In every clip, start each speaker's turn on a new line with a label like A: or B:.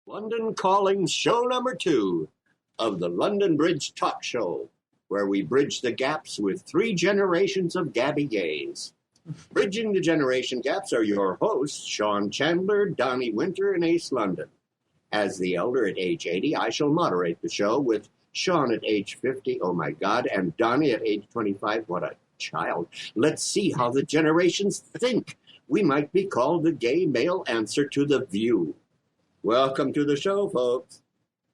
A: Lundon Calling, show number 2 of the Lundon Bridge talk show, where we bridge the gaps with 3 generations of Gabby gays. Bridging the generation gaps are your hosts, Sean Chandler, Donny Winter, and Ace Lundon. As the elder at age 80, I shall moderate the show with Sean at age 50, oh my God, and Donny at age 25, what a child. Let's see how the generations think. We might be called the gay male answer to The View. Welcome to the show, folks.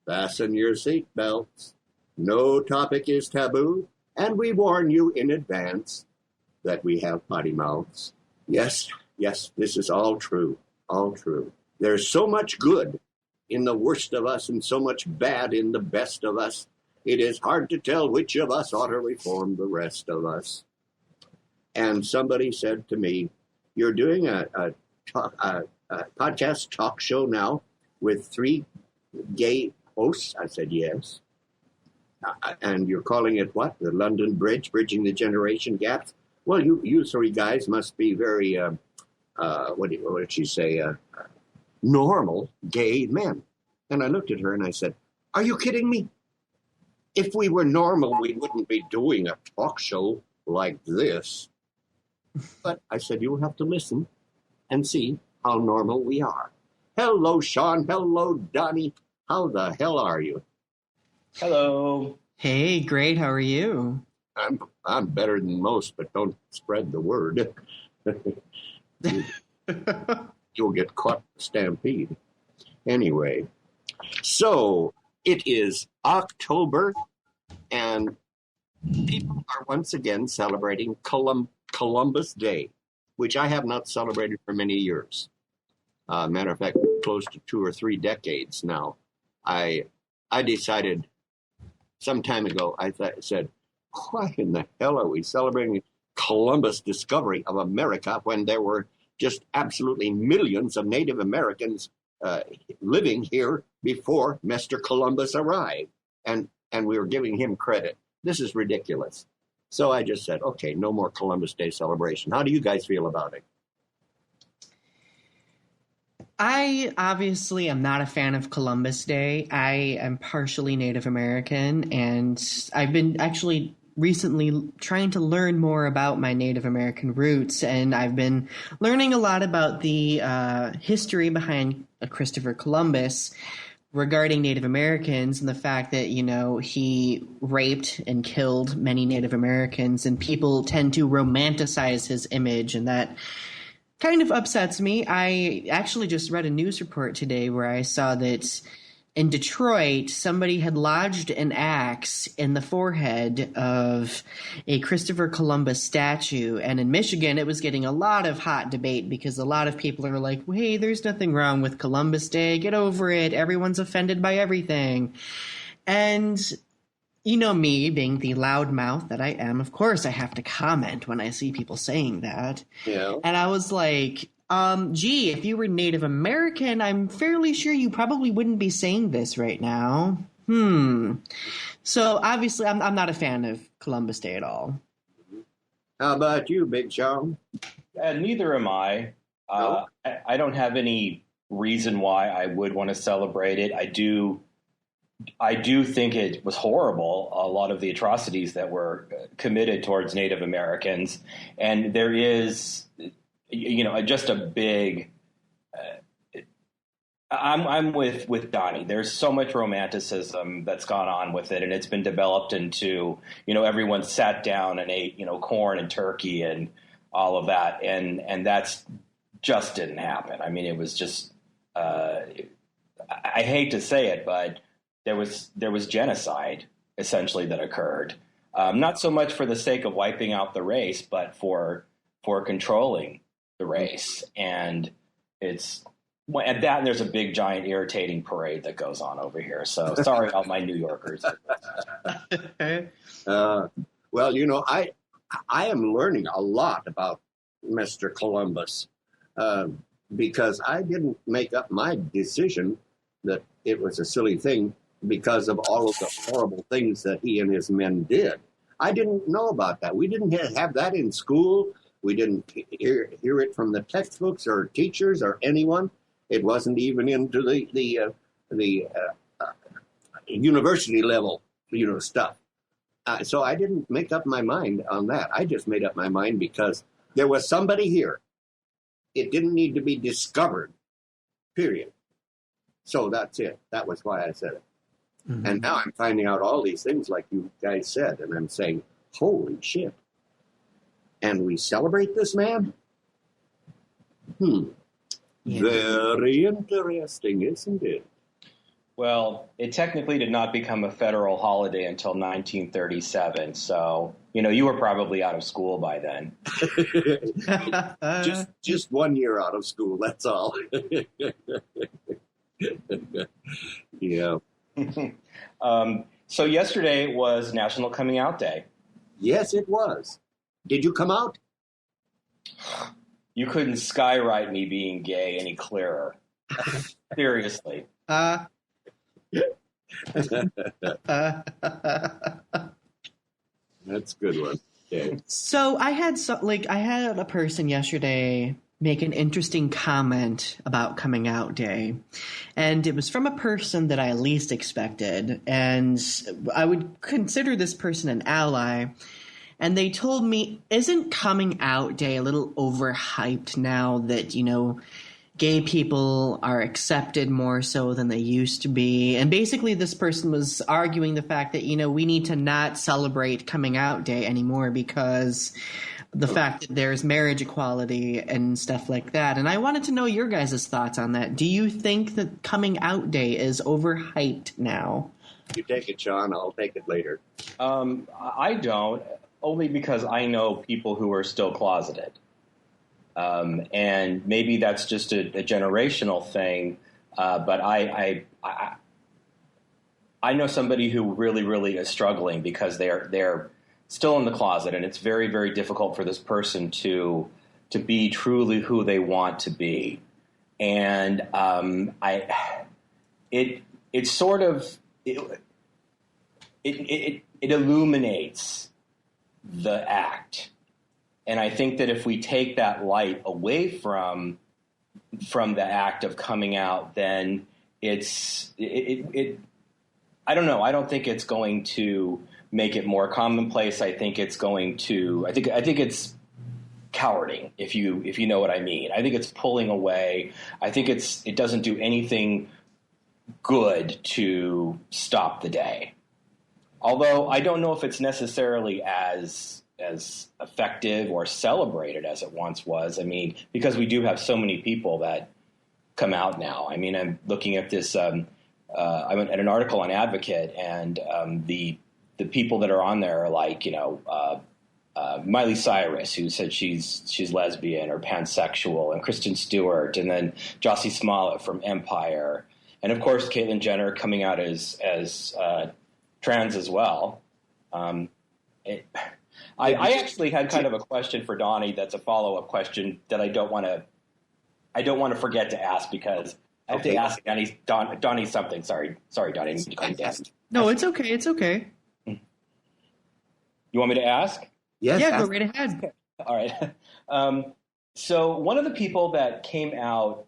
A: Fasten your seat belts. No topic is taboo, and we warn you in advance that we have potty mouths. Yes, this is all true, all true. There's so much good in the worst of us and so much bad in the best of us. It is hard to tell which of us ought to reform the rest of us. And somebody said to me, you're doing a podcast talk show now with 3 gay hosts? I said, yes. And you're calling it what? The Lundon Bridge, Bridging the Generation Gaps? Well, you 3 guys must be very, what did she say, normal gay men. And I looked at her and I said, are you kidding me? If we were normal, we wouldn't be doing a talk show like this. But I said, you'll have to listen and see how normal we are. Hello, Sean. Hello, Donny. How the hell are you?
B: Hello.
C: Hey, great. How are you?
A: I'm better than most, but don't spread the word. You'll get caught in a stampede. Anyway, so it is October, and people are once again celebrating Columbus Day, which I have not celebrated for many years. Matter of fact, close to 2 or 3 decades now. I decided some time ago, I said, why in the hell are we celebrating Columbus' discovery of America when there were just absolutely millions of Native Americans living here before Mr. Columbus arrived? And we were giving him credit. This is ridiculous. So I just said, okay, no more Columbus Day celebration. How do you guys feel about it?
C: I obviously am not a fan of Columbus Day. I am partially Native American, and I've been actually recently trying to learn more about my Native American roots, and I've been learning a lot about the history behind Christopher Columbus regarding Native Americans and the fact that, you know, he raped and killed many Native Americans, and people tend to romanticize his image, and that kind of upsets me. I actually just read a news report today where I saw that in Detroit, somebody had lodged an axe in the forehead of a Christopher Columbus statue. And in Michigan, it was getting a lot of hot debate because a lot of people are like, hey, there's nothing wrong with Columbus Day. Get over it. Everyone's offended by everything. And you know me, being the loudmouth that I am, of course I have to comment when I see people saying that.
A: Yeah.
C: And I was like, gee, if you were Native American, I'm fairly sure you probably wouldn't be saying this right now. So obviously I'm not a fan of Columbus Day at all.
A: How about you, Big Sean?
B: Neither am I.
A: No?
B: I don't have any reason why I would want to celebrate it. I do think it was horrible, a lot of the atrocities that were committed towards Native Americans. And there is, you know, just a big, I'm with Donny. There's so much romanticism that's gone on with it, and it's been developed into, you know, everyone sat down and ate, you know, corn and turkey and all of that. And that's just didn't happen. I mean, it was just, I hate to say it, but there was genocide essentially that occurred, not so much for the sake of wiping out the race, but for controlling the race. And it's at that, and there's a big, giant, irritating parade that goes on over here. So sorry about my New Yorkers.
A: Well, you know, I am learning a lot about Mr. Columbus because I didn't make up my decision that it was a silly thing because of all of the horrible things that he and his men did. I didn't know about that. We didn't have that in school. We didn't hear it from the textbooks or teachers or anyone. It wasn't even into the the university level, stuff. So I didn't make up my mind on that. I just made up my mind because there was somebody here. It didn't need to be discovered, period. So that's it. That was why I said it. Mm-hmm. And now I'm finding out all these things like you guys said, and I'm saying, holy shit. And we celebrate this man? Yeah. Very interesting, isn't it?
B: Well, it technically did not become a federal holiday until 1937, so, you were probably out of school by then.
A: just 1 year out of school, that's all. Yeah.
B: So yesterday was National Coming Out Day.
A: Yes, it was. Did you come out?
B: You couldn't skywrite me being gay any clearer. Seriously.
A: That's a good one. Okay.
C: So I had a person yesterday make an interesting comment about coming out day, and it was from a person that I least expected, and I would consider this person an ally. And they told me, isn't coming out day a little overhyped now that, gay people are accepted more so than they used to be? And basically this person was arguing the fact that, we need to not celebrate coming out day anymore because the fact that there's marriage equality and stuff like that. And I wanted to know your guys' thoughts on that. Do you think that coming out day is overhyped now?
A: You take it, Sean. I'll take it later.
B: I don't. Only because I know people who are still closeted. And maybe that's just a generational thing. But I know somebody who really, really is struggling because they're still in the closet, and it's very, very difficult for this person to be truly who they want to be. And it illuminates the act. And I think that if we take that light away from the act of coming out, then I don't know. I don't think it's going to make it more commonplace. I think it's going to, I think it's cowarding, if you know what I mean. I think it's pulling away. I think it doesn't do anything good to stop the day. Although I don't know if it's necessarily as effective or celebrated as it once was. I mean, because we do have so many people that come out now. I mean, I'm looking at this. I went at an article on Advocate, and the people that are on there are like, Miley Cyrus, who said she's lesbian or pansexual, and Kristen Stewart, and then Jussie Smollett from Empire, and of course Caitlyn Jenner coming out as trans as well. I actually had kind of a question for Donny. That's a follow-up question that I don't want to forget to ask, because I have to ask Donny something. Sorry, Donny. I need to calm down.
C: No, it's okay. It's okay.
B: You want me to ask?
A: Yes.
C: Yeah, go right ahead.
B: All right. So one of the people that came out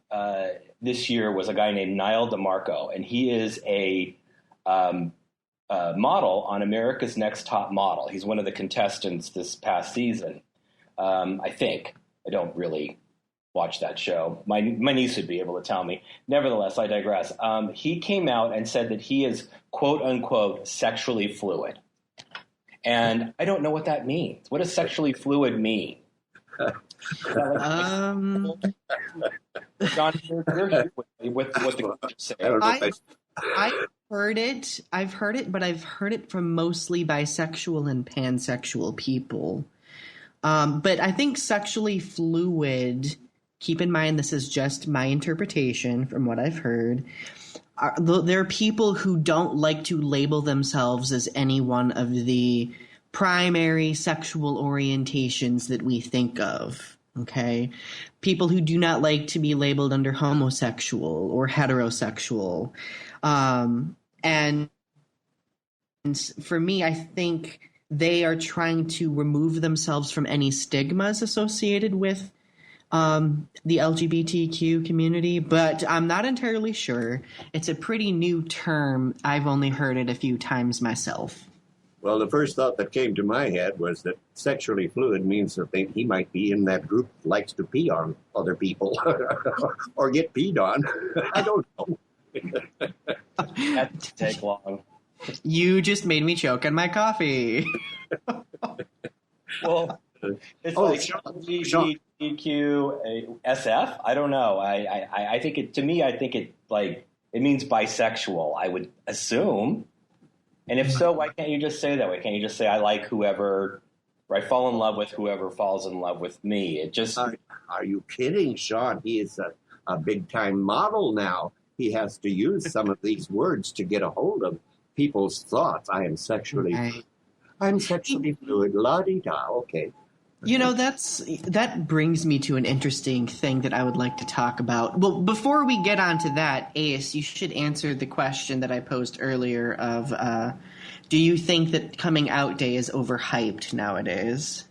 B: this year was a guy named Niall DeMarco, and he is a model on America's Next Top Model. He's one of the contestants this past season. I think. I don't really watch that show. My niece would be able to tell me. Nevertheless, I digress. He came out and said that he is, quote unquote, sexually fluid. And I don't know what that means. What does sexually fluid mean?
C: John,
B: you're here with the say.
C: I've heard it, but I've heard it from mostly bisexual and pansexual people. But I think sexually fluid, keep in mind this is just my interpretation from what I've heard, there are people who don't like to label themselves as any one of the primary sexual orientations that we think of, okay? People who do not like to be labeled under homosexual or heterosexual. And for me, I think they are trying to remove themselves from any stigmas associated with The LGBTQ community, but I'm not entirely sure. It's a pretty new term. I've only heard it a few times myself.
A: Well, the first thought that came to my head was that sexually fluid means that he might be in that group that likes to pee on other people or get peed on. I don't know.
B: That didn't take long.
C: You just made me choke on my coffee.
B: Well, it's LGBTQ SF. I don't know. I think it. To me, I think it means bisexual. I would assume. And if so, why can't you just say that? Why can't you just say I like whoever, or I fall in love with whoever falls in love with me? It just.
A: Are you kidding, Sean? He is a big time model now. He has to use some of these words to get a hold of people's thoughts. I'm sexually fluid. La-di-da. Okay.
C: You know, that brings me to an interesting thing that I would like to talk about. Well, before we get on to that, Ace, you should answer the question that I posed earlier of, do you think that coming out day is overhyped nowadays?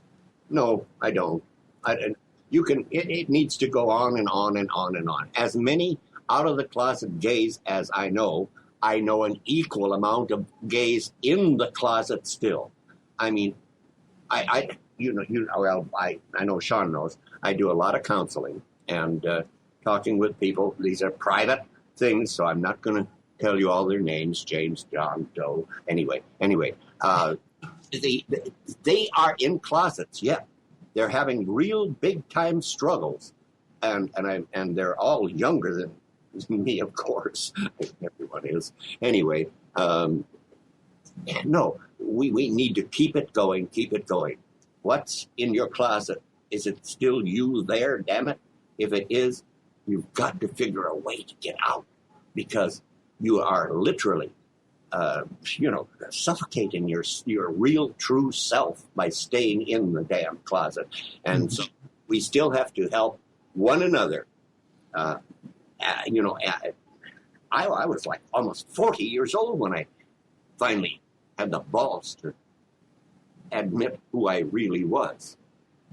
A: No, I don't. It needs to go on and on and on and on. As many out of the closet gays as I know an equal amount of gays in the closet still. I mean, I know Sean knows. I do a lot of counseling and talking with people. These are private things, so I'm not going to tell you all their names, James, John, Doe. Anyway, they are in closets, yeah. They're having real big-time struggles, and they're all younger than me, of course. Everyone is. Anyway, no, we need to keep it going, What's in your closet? Is it still you there, damn it? If it is, you've got to figure a way to get out, because you are literally, suffocating your real, true self by staying in the damn closet. And so we still have to help one another. I was like almost 40 years old when I finally had the balls to admit who I really was.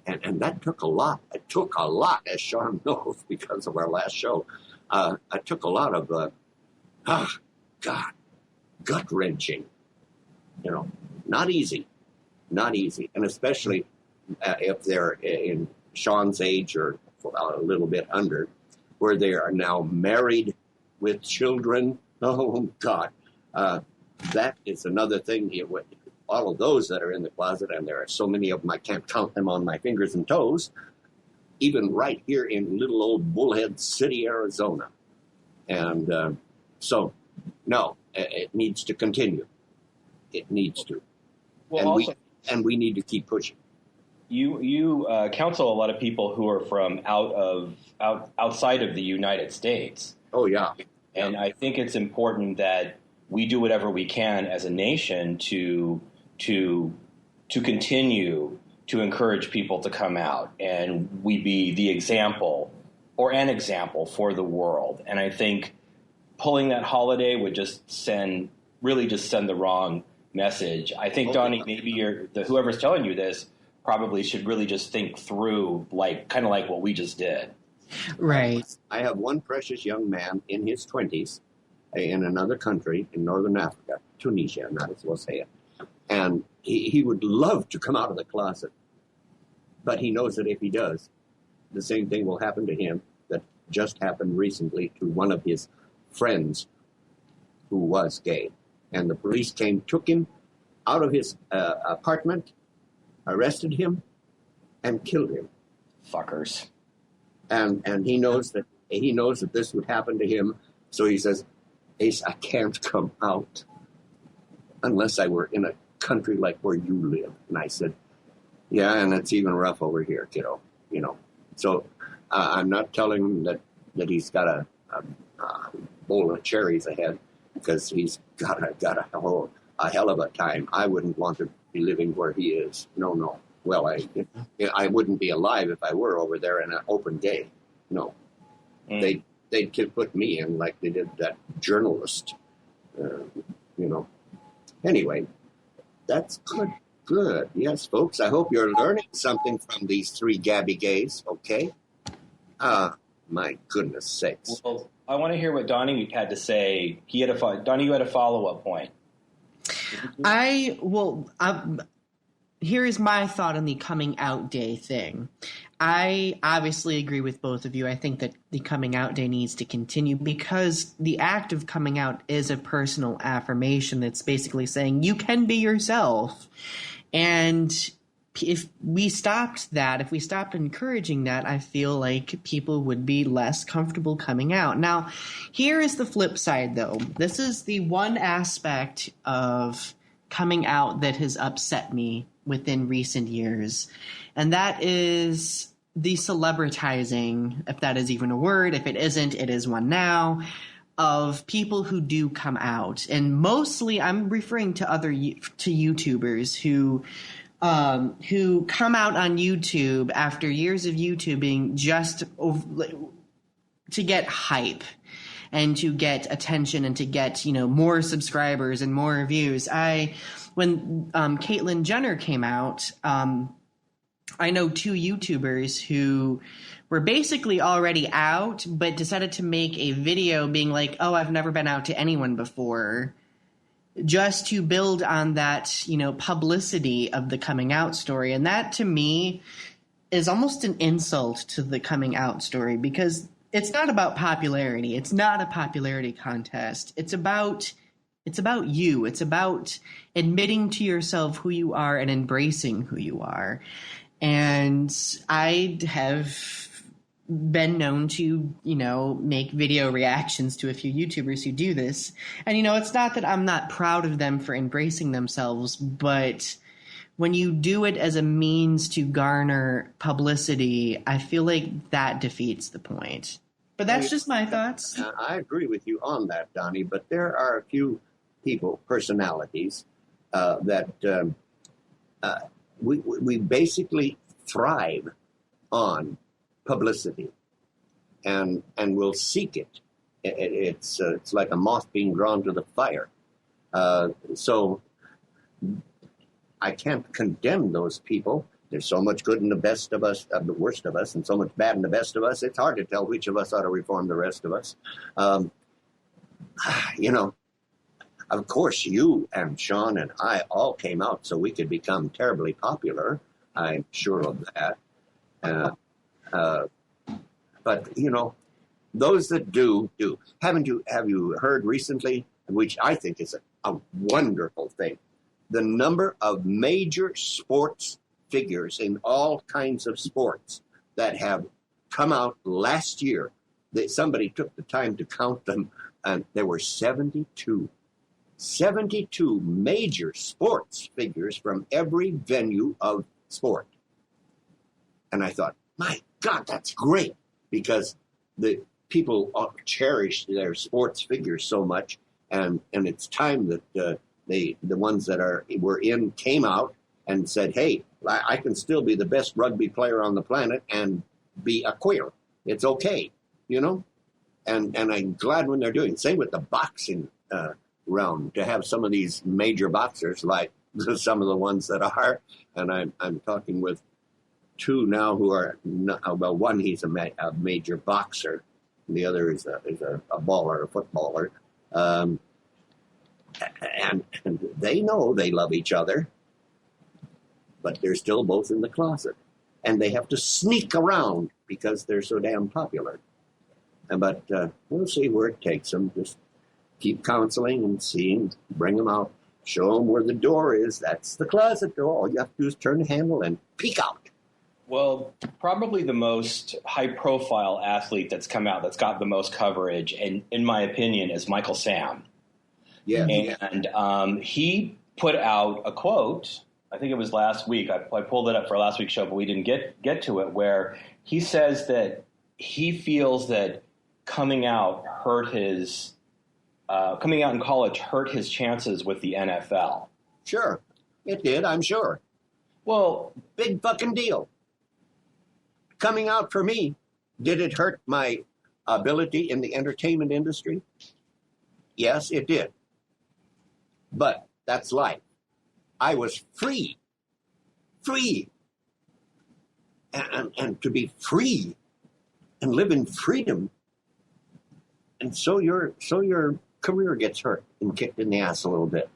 A: And that took a lot. It took a lot, as Sean knows, because of our last show. It took a lot of, gut-wrenching. Not easy. And especially if they're in Sean's age or a little bit under, where they are now married with children. Oh, God. That is another thing. All of those that are in the closet, and there are so many of them, I can't count them on my fingers and toes, even right here in little old Bullhead City, Arizona. And so, no, it needs to continue. It needs to. Well, and we need to keep pushing.
B: You counsel a lot of people who are from outside of the United States.
A: Oh, yeah.
B: And I think it's important that we do whatever we can as a nation to continue to encourage people to come out, and we be the example or an example for the world. And I think pulling that holiday would just send the wrong message. I think, Donny, maybe whoever's telling you this probably should really just think through, kind of like what we just did.
C: Right.
A: I have one precious young man in his 20s in another country in northern Africa, Tunisia, not as well say it. And he would love to come out of the closet. But he knows that if he does, the same thing will happen to him that just happened recently to one of his friends who was gay. And the police took him out of his apartment, arrested him, and killed him.
B: Fuckers.
A: And he knows that this would happen to him. So he says, Ace, I can't come out unless I were in a country like where you live. And I said, yeah, and it's even rough over here, kiddo. So I'm not telling him that he's got a bowl of cherries ahead, because he's got a hell of a time. I wouldn't want to be living where he is. No. Well, I wouldn't be alive if I were over there in an open gay. No. They'd put me in like they did that journalist. Anyway, that's good. Yes, folks, I hope you're learning something from these three Gabby gays, okay? My goodness sakes.
B: Well, I want to hear what Donny had to say. Donny, you had a follow-up point.
C: Here is my thought on the coming out day thing. I obviously agree with both of you. I think that the coming out day needs to continue because the act of coming out is a personal affirmation that's basically saying you can be yourself. And if we stopped encouraging that, I feel like people would be less comfortable coming out. Now, here is the flip side, though. This is the one aspect of coming out that has upset me within recent years, and that is the celebritizing, if that is even a word. If it isn't, it is one now, of people who do come out. And mostly I'm referring to YouTubers who come out on YouTube after years of YouTubing just to get hype and to get attention and to get, more subscribers and more views. When Caitlyn Jenner came out, I know two YouTubers who were basically already out, but decided to make a video being like, oh, I've never been out to anyone before, just to build on that, publicity of the coming out story. And that, to me, is almost an insult to the coming out story because it's not about popularity. It's not a popularity contest. It's about you. It's about admitting to yourself who you are and embracing who you are. And I have been known to, make video reactions to a few YouTubers who do this. And, it's not that I'm not proud of them for embracing themselves, but when you do it as a means to garner publicity, I feel like that defeats the point. But that's just my thoughts.
A: I agree with you on that, Donny, but there are a few people, personalities, that we basically thrive on publicity and will seek it. It's like a moth being drawn to the fire. So I can't condemn those people. There's so much good in the best of us, of the worst of us, and so much bad in the best of us. It's hard to tell which of us ought to reform the rest of us. Of course, you and Sean and I all came out so we could become terribly popular. I'm sure of that. But, those that do. Have you heard recently, which I think is a wonderful thing, the number of major sports figures in all kinds of sports that have come out last year? That somebody took the time to count them, and there were 72 major sports figures from every venue of sport. And I thought, my God, that's great, because the people cherish their sports figures so much, and it's time that the ones that came out and said, hey, I can still be the best rugby player on the planet and be a queer. It's okay, and I'm glad when they're doing it. Same with the boxing realm, to have some of these major boxers, like some of the ones that are, and I'm talking with two now who are, one, he's a major boxer, and the other is a baller, a footballer, and they know they love each other, but they're still both in the closet, and they have to sneak around because they're so damn popular. But we'll see where it takes them. Just keep counseling and seeing, bring them out, show them where the door is. That's the closet door. All you have to do is turn the handle and peek out.
B: Well, probably the most high-profile athlete that's come out that's got the most coverage, and in my opinion, is Michael Sam.
A: Yeah.
B: And he put out a quote, I think it was last week. I pulled it up for last week's show, but we didn't get to it, where he says that he feels that coming out in college hurt his chances with the NFL.
A: Sure, it did, I'm sure.
B: Well,
A: big fucking deal. Coming out for me, did it hurt my ability in the entertainment industry? Yes, it did. But that's life. I was free. And to be free and live in freedom. And so your career gets hurt and kicked in the ass a little bit.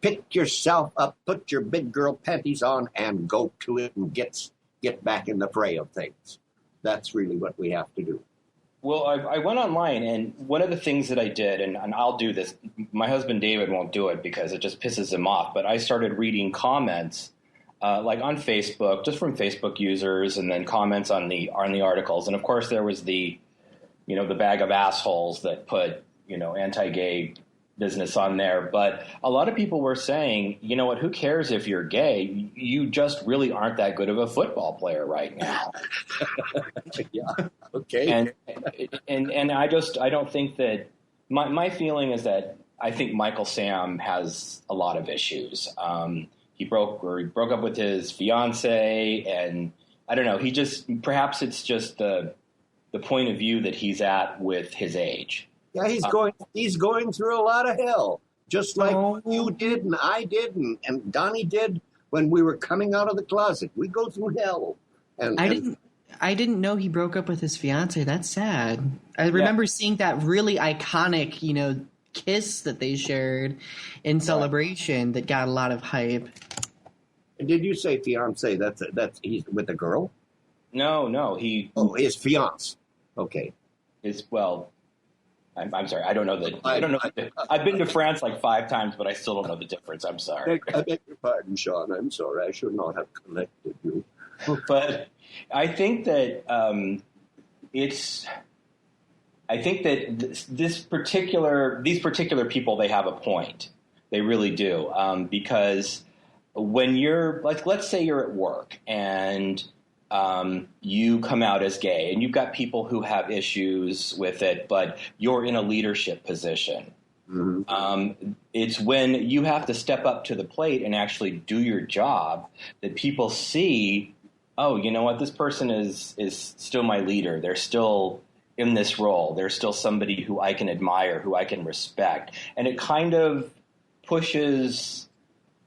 A: Pick yourself up, put your big girl panties on, and go to it and get back in the fray of things. That's really what we have to do.
B: Well, I went online, and one of the things that I did, and I'll do this, my husband David won't do it because it just pisses him off, but I started reading comments like on Facebook, just from Facebook users, and then comments on the articles. And of course, there was the bag of assholes that put, anti-gay business on there. But a lot of people were saying, you know what, who cares if you're gay? You just really aren't that good of a football player right now.
A: Yeah. Okay.
B: And I don't think that my feeling is that I think Michael Sam has a lot of issues. He broke up with his fiance, and I don't know. Perhaps it's just the point of view that he's at with his age.
A: Yeah, he's going through a lot of hell, just like you did and I did and Donny did when we were coming out of the closet. We go through hell. And
C: I didn't know he broke up with his fiance. That's sad. I remember seeing that really iconic, kiss that they shared in Celebration that got a lot of hype.
A: Did you say fiance? That's he's with a girl?
B: No,
A: his fiance. Okay.
B: I'm sorry. I don't know I've been to France like 5 times, but I still don't know the difference. I'm sorry.
A: I beg your pardon, Sean. I'm sorry. I should not have collected you.
B: But I think that these particular people, they have a point. They really do. Because when you're let's say you're at work and you come out as gay, and you've got people who have issues with it, but you're in a leadership position. Mm-hmm. It's when you have to step up to the plate and actually do your job that people see, oh, you know what, this person is still my leader. They're still in this role. They're still somebody who I can admire, who I can respect. And it kind of pushes,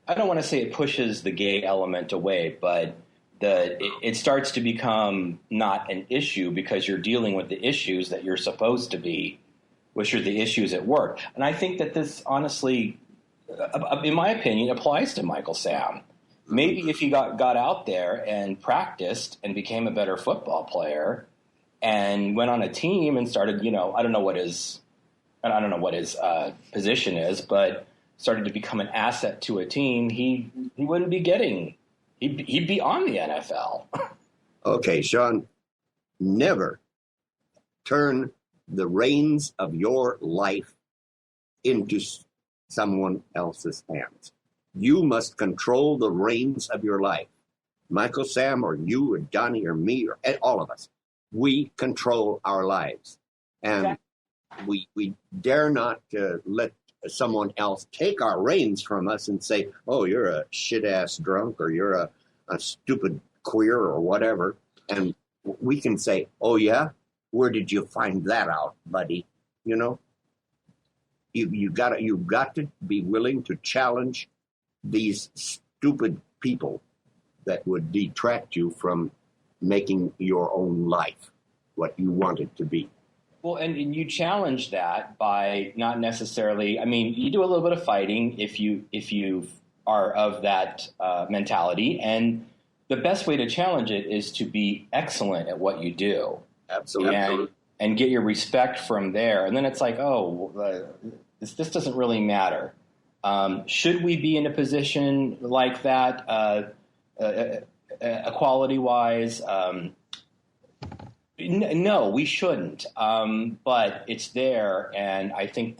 B: I don't want to say it pushes the gay element away, but it starts to become not an issue because you're dealing with the issues that you're supposed to be, which are the issues at work. And I think that this honestly, in my opinion, applies to Michael Sam. Maybe if he got out there and practiced and became a better football player and went on a team and started, I don't know what his position is, but started to become an asset to a team, he wouldn't be getting. He'd be on the NFL.
A: Okay, Sean, never turn the reins of your life into someone else's hands. You must control the reins of your life. Michael Sam or you or Donny or me or all of us, we control our lives. And we dare not let someone else take our reins from us and say, oh, you're a shit-ass drunk or you're a stupid queer or whatever. And we can say, oh, yeah? Where did you find that out, buddy? You've got to be willing to challenge these stupid people that would detract you from making your own life what you want it to be.
B: Well, and you challenge that by not necessarily. I mean, you do a little bit of fighting if you are of that mentality, and the best way to challenge it is to be excellent at what you do.
A: Absolutely,
B: and get your respect from there. And then it's like, this doesn't really matter. Should we be in a position like that, equality-wise? No, we shouldn't. But it's there, and I think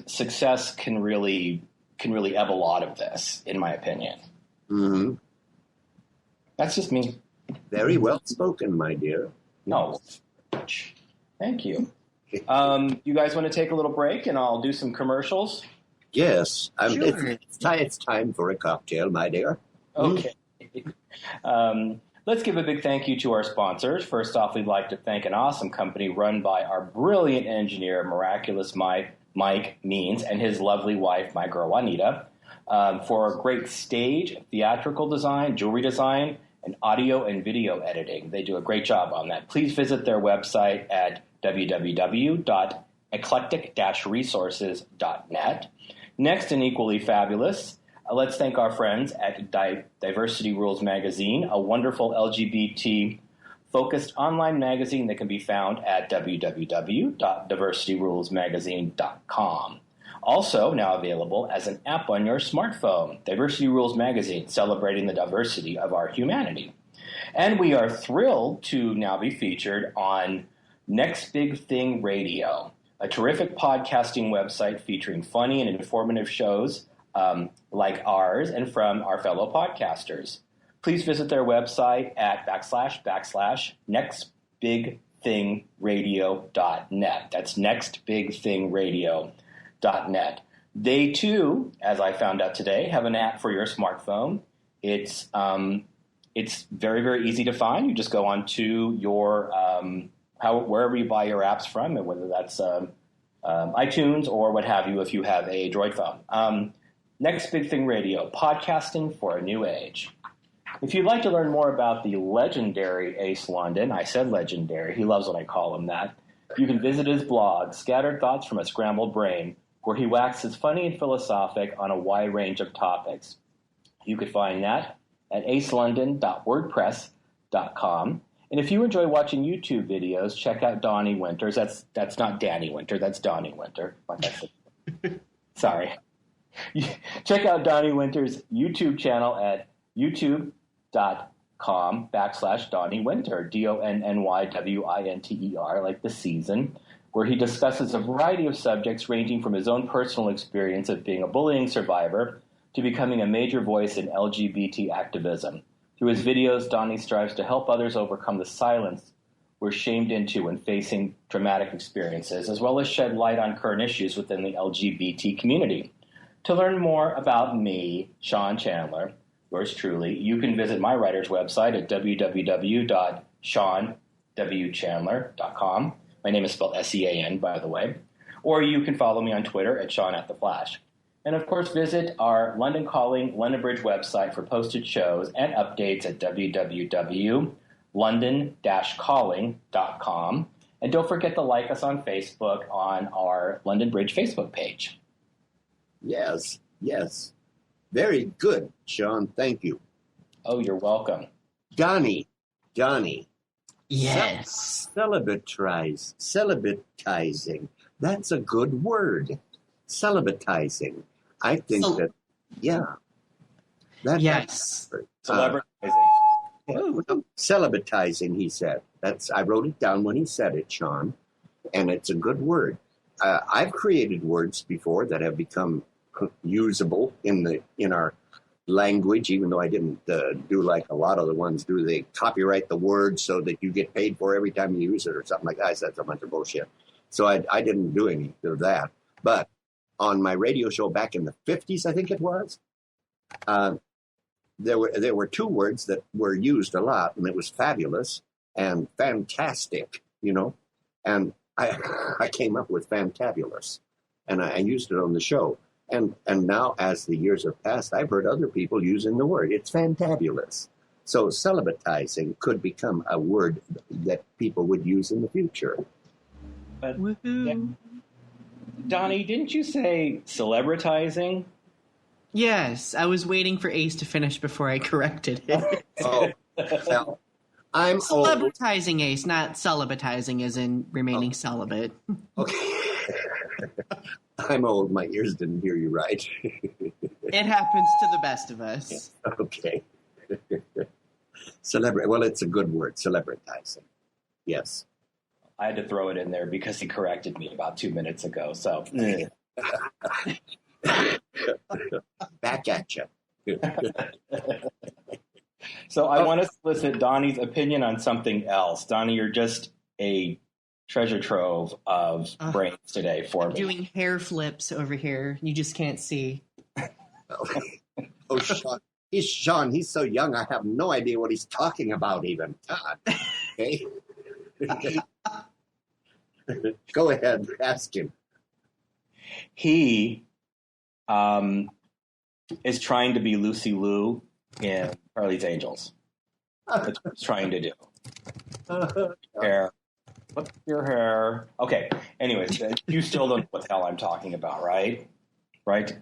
B: success can really ebb a lot of this, in my opinion.
A: Mm-hmm.
B: That's just me.
A: Very well spoken, my dear.
B: No, thank you. You guys want to take a little break, and I'll do some commercials?
A: Yes,
C: Sure.
A: It's time for a cocktail, my dear.
B: Okay. Let's give a big thank you to our sponsors. First off, we'd like to thank an awesome company run by our brilliant engineer, Miraculous Mike Means, and his lovely wife, my girl Juanita, for a great stage, theatrical design, jewelry design, and audio and video editing. They do a great job on that. Please visit their website at www.eclectic-resources.net. Next, and equally fabulous, let's thank our friends at Diversity Rules Magazine, a wonderful LGBT-focused online magazine that can be found at www.diversityrulesmagazine.com. Also now available as an app on your smartphone, Diversity Rules Magazine, celebrating the diversity of our humanity. And we are thrilled to now be featured on Next Big Thing Radio, a terrific podcasting website featuring funny and informative shows like ours and from our fellow podcasters. Please visit their website at //nextbigthingradio.net. That's nextbigthingradio.net. They too, as I found out today, have an app for your smartphone. It's very, very easy to find. You just go onto your wherever you buy your apps from, and whether that's iTunes or what have you if you have a Droid phone. Next Big Thing Radio, podcasting for a new age. If you'd like to learn more about the legendary Ace Lundon, I said legendary, he loves when I call him that, you can visit his blog, Scattered Thoughts from a Scrambled Brain, where he waxes funny and philosophic on a wide range of topics. You could find that at acelundon.wordpress.com. And if you enjoy watching YouTube videos, check out Donny Winters. That's not Danny Winter, that's Donny Winter. Like I said. Sorry. Check out Donny Winter's YouTube channel at youtube.com/Donny Winter, DONNYWINTER, like the season, where he discusses a variety of subjects ranging from his own personal experience of being a bullying survivor to becoming a major voice in LGBT activism. Through his videos, Donny strives to help others overcome the silence we're shamed into when facing traumatic experiences, as well as shed light on current issues within the LGBT community. To learn more about me, Sean Chandler, yours truly, you can visit my writer's website at www.seanwchandler.com. My name is spelled S-E-A-N, by the way. Or you can follow me on Twitter at SeanAtTheFlash. And, of course, visit our Lundon Calling, Lundon Bridge website for posted shows and updates at www.lundon-calling.com. And don't forget to like us on Facebook on our Lundon Bridge Facebook page.
A: Yes, yes. Very good, Sean. Thank you.
B: Oh, you're welcome.
A: Donny.
C: Yes.
A: Celibatizing. That's a good word. Celibatizing. I think that, yeah.
C: Yes.
B: Celebritizing.
A: Celibatizing, he said. I wrote it down when he said it, Sean, and it's a good word. I've created words before that have become usable in our language, even though I didn't do like a lot of the ones do. They copyright the word so that you get paid for every time you use it or something like that. I said that's a bunch of bullshit. So I didn't do any of that. But on my radio show back in the 50s, I think it was, there were two words that were used a lot, and it was fabulous and fantastic, and I came up with fantabulous, and I used it on the show. And now, as the years have passed, I've heard other people using the word. It's fantabulous. So celibatizing could become a word that people would use in the future.
B: But, Donny, didn't you say celebritizing?
C: Yes, I was waiting for Ace to finish before I corrected it.
A: Oh, well, I'm
C: Celebritizing Ace, not celibatizing as in remaining celibate.
A: Okay. I'm old. My ears didn't hear you right.
C: It happens to the best of us.
A: Okay. Well, it's a good word, celebritizing. Yes.
B: I had to throw it in there because he corrected me about 2 minutes ago. So,
A: back at you.
B: So I want to solicit Donny's opinion on something else. Donny, you're just a treasure trove of brains today for me.
C: Doing hair flips over here. You just can't see.
A: Oh, Sean. He's so young. I have no idea what he's talking about even. God. Okay. Go ahead. Ask him.
B: He is trying to be Lucy Liu in Charlie's Angels. That's what he's trying to do. Hair. Flip your hair. Okay. Anyways, you still don't know what the hell I'm talking about, right? Right,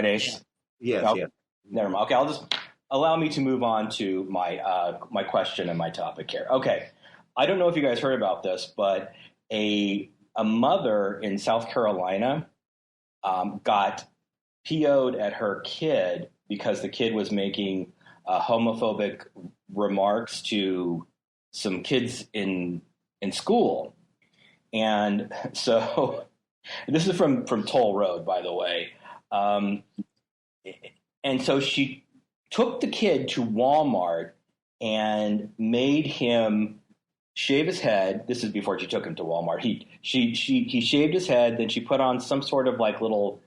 B: Ace?
A: Yes,
B: no?
A: yes.
B: Never mind. Okay, I'll just allow me to move on to my question and my topic here. Okay. I don't know if you guys heard about this, but a mother in South Carolina got PO'd at her kid because the kid was making homophobic remarks to some kids in school. And so this is from Toll Road, by the way. And so she took the kid to Walmart and made him shave his head. This is before she took him to Walmart. He shaved his head. Then she put on some sort of like little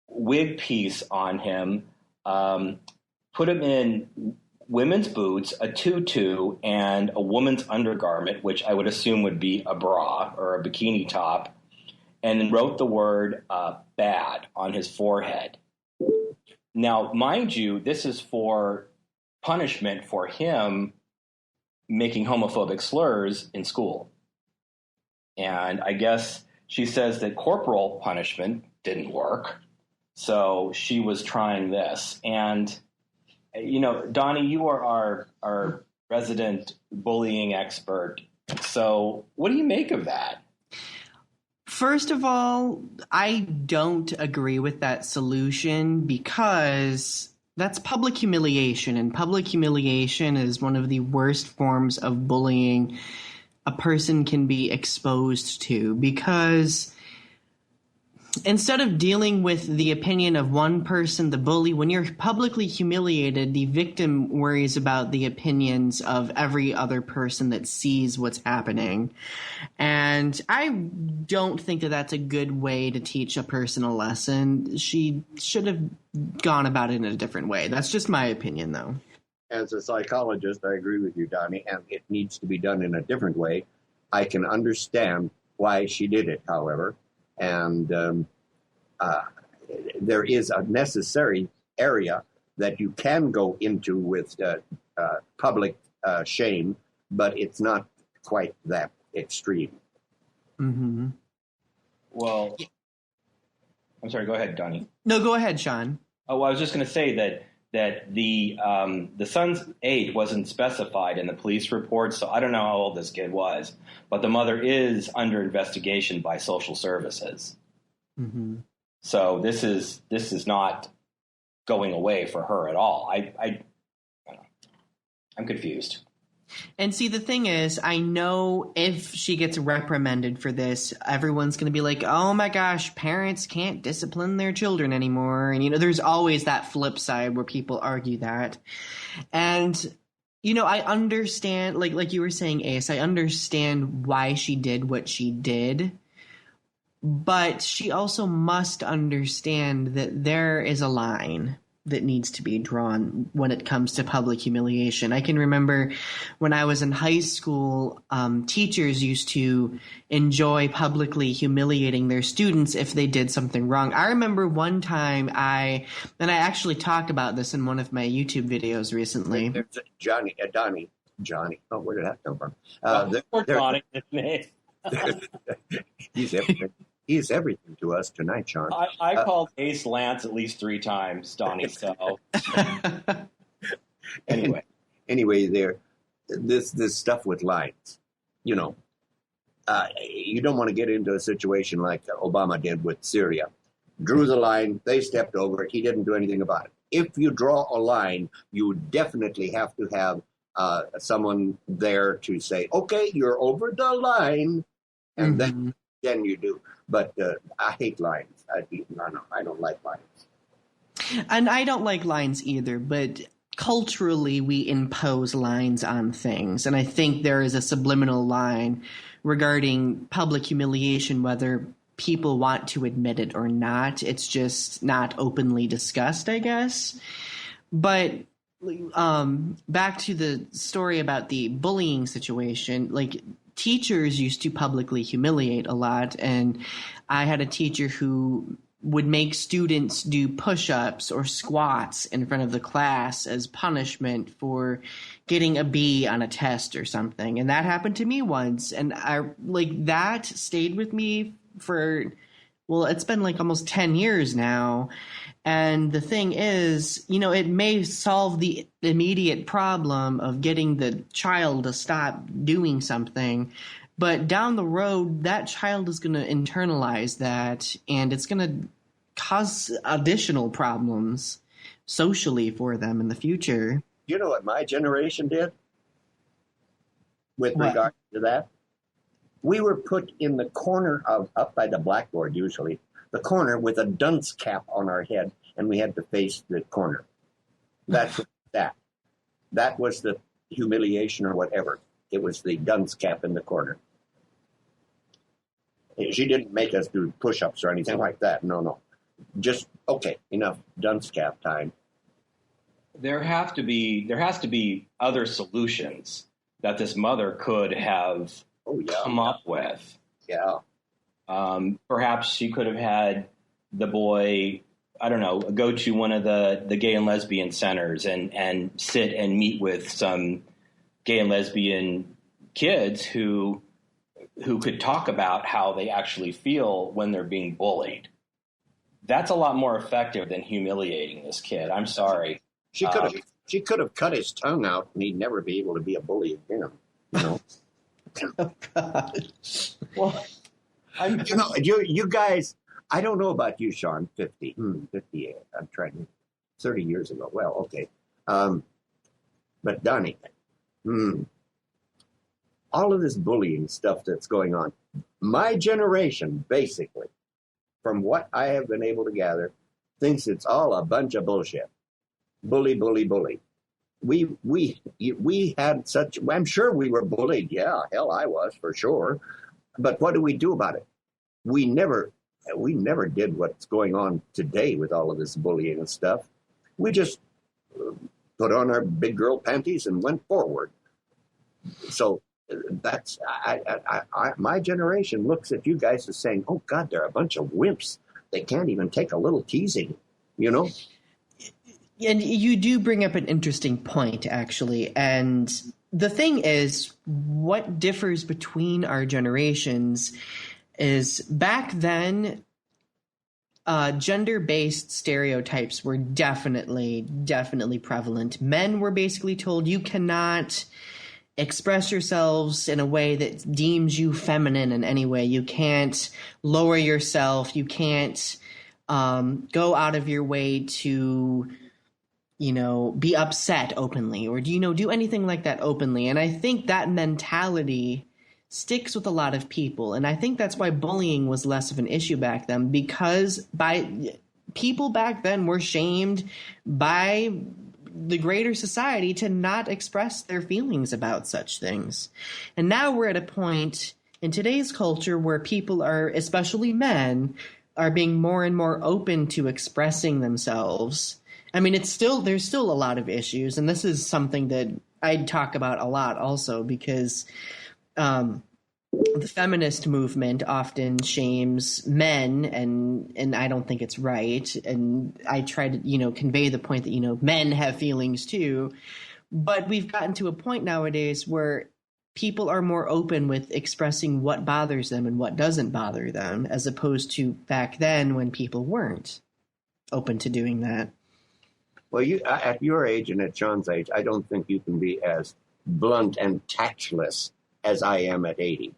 B: wig piece on him, put him in women's boots, a tutu, and a woman's undergarment, which I would assume would be a bra or a bikini top, and then wrote the word bad on his forehead. Now, mind you, this is for punishment for him making homophobic slurs in school. And I guess she says that corporal punishment didn't work. So she was trying this. And, you know, Donny, you are our resident bullying expert. So what do you make of that?
C: First of all, I don't agree with that solution because that's public humiliation, and public humiliation is one of the worst forms of bullying a person can be exposed to, because instead of dealing with the opinion of one person, the bully, when you're publicly humiliated, the victim worries about the opinions of every other person that sees what's happening. And I don't think that that's a good way to teach a person a lesson. She should have gone about it in a different way. That's just my opinion, though.
A: As a psychologist, I agree with you, Donny, and it needs to be done in a different way. I can understand why she did it, however. And there is a necessary area that you can go into with public shame, but it's not quite that extreme.
C: Mm-hmm.
B: Well, I'm sorry, go ahead, Donny.
C: No, go ahead, Sean.
B: Oh, well, I was just going to say that the son's age wasn't specified in the police report, so I don't know how old this kid was, but the mother is under investigation by social services.
C: Mm-hmm.
B: So this is not going away for her at all. I'm confused.
C: And see, the thing is, I know if she gets reprimanded for this, everyone's going to be like, oh my gosh, parents can't discipline their children anymore. And, you know, there's always that flip side where people argue that. And, you know, I understand, like you were saying, Ace, I understand why she did what she did. But she also must understand that there is a line that needs to be drawn when it comes to public humiliation. I can remember when I was in high school, teachers used to enjoy publicly humiliating their students if they did something wrong. I remember one time I actually talked about this in one of my YouTube videos recently.
A: There's Donny. Oh, where did that come from?
B: Donny.
A: He's everything to us tonight, Sean.
B: I called Ace Lance at least 3 times, Donny. So
A: anyway, this stuff with lines, you know, you don't want to get into a situation like Obama did with Syria. Drew the line, they stepped over it, he didn't do anything about it. If you draw a line, you definitely have to have someone there to say, okay, you're over the line, and then you do. But I hate lines. I don't like lines.
C: And I don't like lines either, but culturally we impose lines on things. And I think there is a subliminal line regarding public humiliation, whether people want to admit it or not. It's just not openly discussed, I guess. But back to the story about the bullying situation, like, teachers used to publicly humiliate a lot, and I had a teacher who would make students do push-ups or squats in front of the class as punishment for getting a B on a test or something. And that happened to me once. And that stayed with me for, well, it's been like almost 10 years now. And the thing is, it may solve the immediate problem of getting the child to stop doing something, but down the road, that child is going to internalize that, and it's going to cause additional problems socially for them in the future.
A: You know what my generation did with regard to that? We were put in the corner up by the blackboard, usually, the corner with a dunce cap on our head, and we had to face the corner. That's that. That was the humiliation or whatever. It was the dunce cap in the corner. She didn't make us do push-ups or anything like that. No. Just, okay, enough dunce cap time.
B: There has to be other solutions that this mother could have come up with.
A: Yeah.
B: Perhaps she could have had the boy, I don't know, go to one of the gay and lesbian centers and sit and meet with some gay and lesbian kids who could talk about how they actually feel when they're being bullied. That's a lot more effective than humiliating this kid. I'm sorry.
A: She could have cut his tongue out, and he'd never be able to be a bully again.
C: Oh, gosh.
B: Well,
A: you guys. I don't know about you, Sean. 58. I'm trying 30 years ago. Well, okay. But Donny, all of this bullying stuff that's going on, my generation, basically, from what I have been able to gather, thinks it's all a bunch of bullshit. Bully, bully, bully. We had such, I'm sure we were bullied. Yeah, hell, I was for sure. But what do we do about it? We never did what's going on today with all of this bullying and stuff. We just put on our big girl panties and went forward. So that's, my generation looks at you guys as saying, oh God, they're a bunch of wimps. They can't even take a little teasing,
C: And you do bring up an interesting point, actually. And the thing is, what differs between our generations is back then, gender-based stereotypes were definitely prevalent. Men were basically told you cannot express yourselves in a way that deems you feminine in any way. You can't lower yourself. You can't go out of your way to be upset openly or do anything like that openly. And I think that mentality sticks with a lot of people. And I think that's why bullying was less of an issue back then, because people back then were shamed by the greater society to not express their feelings about such things. And now we're at a point in today's culture where people are, especially men, are being more and more open to expressing themselves. I mean, there's still a lot of issues, and this is something that I'd talk about a lot also, because the feminist movement often shames men, and I don't think it's right. And I try to, convey the point that, men have feelings too. But we've gotten to a point nowadays where people are more open with expressing what bothers them and what doesn't bother them, as opposed to back then when people weren't open to doing that.
A: Well, at your age and at Sean's age, I don't think you can be as blunt and tactless as I am at 80.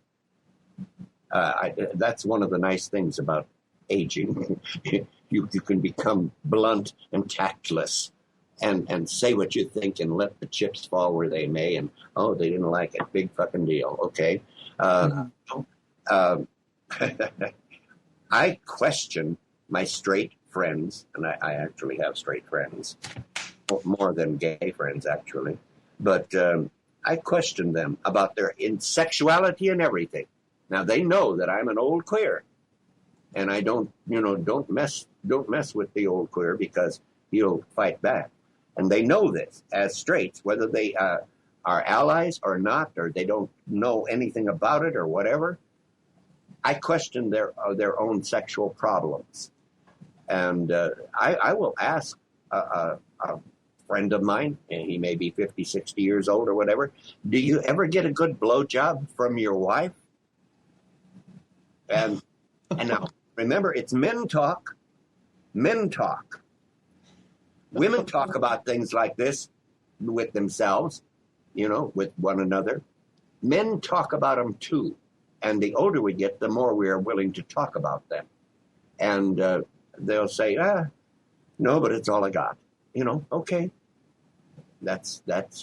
A: That's one of the nice things about aging. you can become blunt and tactless and say what you think and let the chips fall where they may. And, oh, they didn't like it. Big fucking deal. Okay. I question my straight friends, and I actually have straight friends, more than gay friends, actually. But I question them about their sexuality and everything. Now, they know that I'm an old queer, and I don't mess with the old queer because he'll fight back. And they know this as straights, whether they are allies or not, or they don't know anything about it or whatever. I question their own sexual problems. And I will ask a friend of mine, and he may be 50, 60 years old or whatever, do you ever get a good blowjob from your wife? And now, remember, it's men talk. Men talk. Women talk about things like this with themselves, with one another. Men talk about them too. And the older we get, the more we are willing to talk about them. And they'll say, no, but it's all I got. Okay. That's